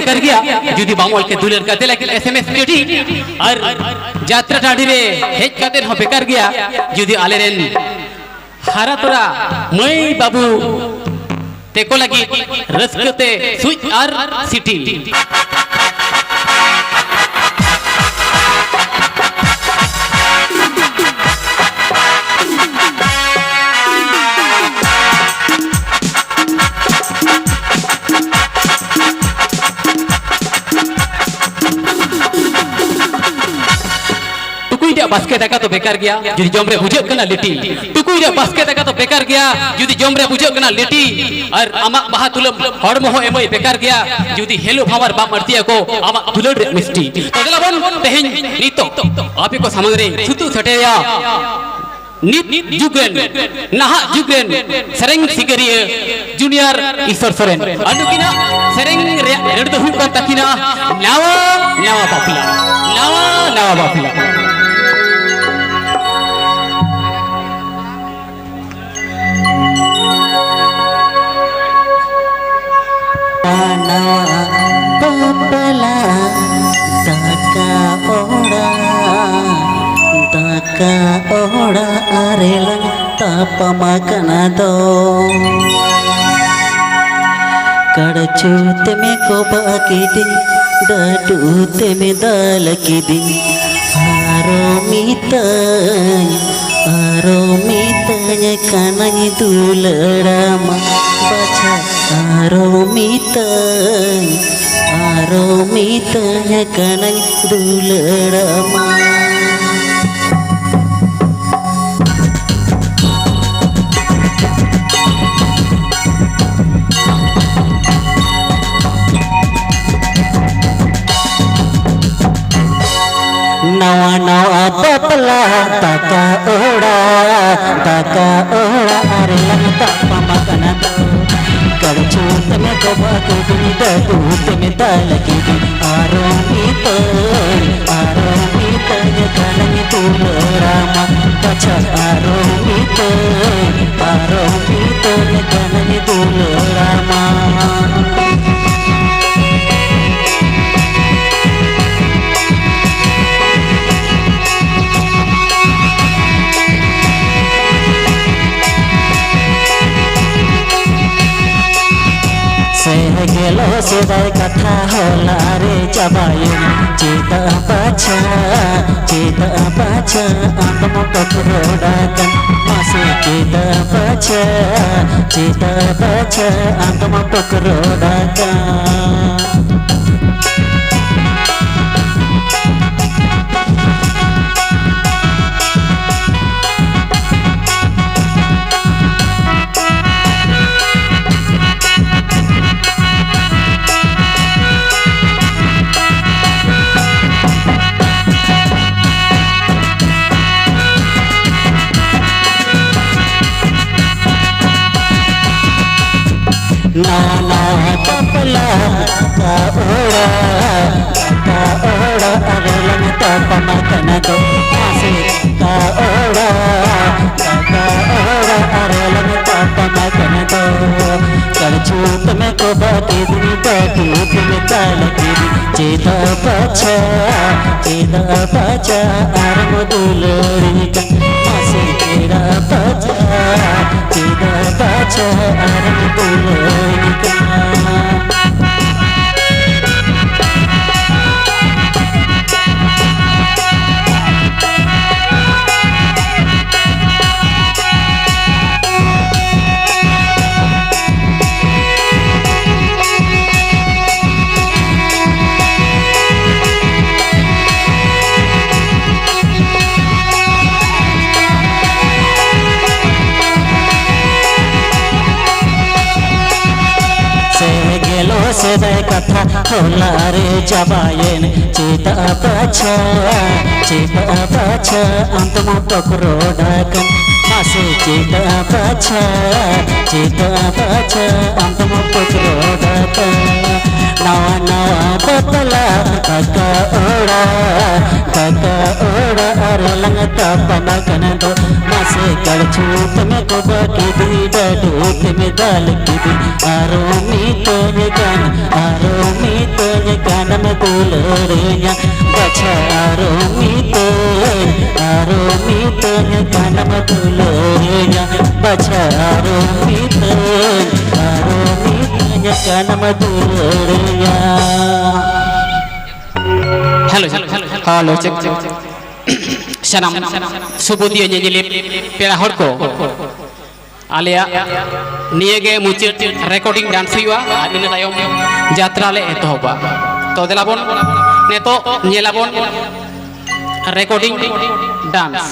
बेकार गया जुदी बामोल के दुलर का लेकिन एसएमएस पेटी और यात्रा टाड़ी रे हेज काते हो बेकार गया जुदी आले रेन हारा तोरा मई बाबू तेको लगी रसकते सुई और सिटी बास्के देखा तो बेकार गया जुदी जमरे बुझे कना लिटी टुकुई रे बास्के देखा तो बेकार गया जुदी जमरे बुझे कना लिटी और आमा बाहा तुलम हड़मो हो एमई बेकार गया जुदी हेलो भावर बा मरतिया को आमा दुलड़ रे मिस्टी तो देला बोन तेहिन नीतो आपे को समझ रे सुतु छटेया नित जुगेन नहा जुगेन सेरेंग सिगरिए जूनियर ईश्वर सोरेन अनुकिना सेरेंग रे रेड दो hook तकिना Nawa बापिला Daka ora arelang tapamakan do Kadacu teme ko bakidin dadu teme dalakidin Aromitanya kanang dularama baca Aromitanya kanang dularama Nawa papala taka ora arelang tapamakan do Kadacu teme ko bakidin dadu teme dalakidin Aromitanya kanang dularama baca Aromitanya kanang dularama Gelo sedai kata hola re cabayin Cita baca Antum kerodakan Masih cita baca Antum kerodakan Nana tapala ka ora arelang tapamakan do Masih ka ora arelang tapamakan do Kadacu teme ko bakidin dadu teme dalakidin Cita baca armo dulurikan Masih cita baca armo dulurikan sedai kata hola re cabayin Cita baca antum kerodakan Masih cita baca antum kerodakan Nawa papala taka ora arelang tapamakan do Masih kadacu teme ko bakidin dadu teme dalakidin Aromitanya tulurnya baca aromitanya kanam tulurnya baca aromitanya kanam tulurnya. Halo, cek. Sanam subudia nyelip pera horko. Alia niege mucet recording dance huआ আর ইনে তায়ম যাত্রা লে এতহবা তো দেলাবন নেতো nyelabon recording dance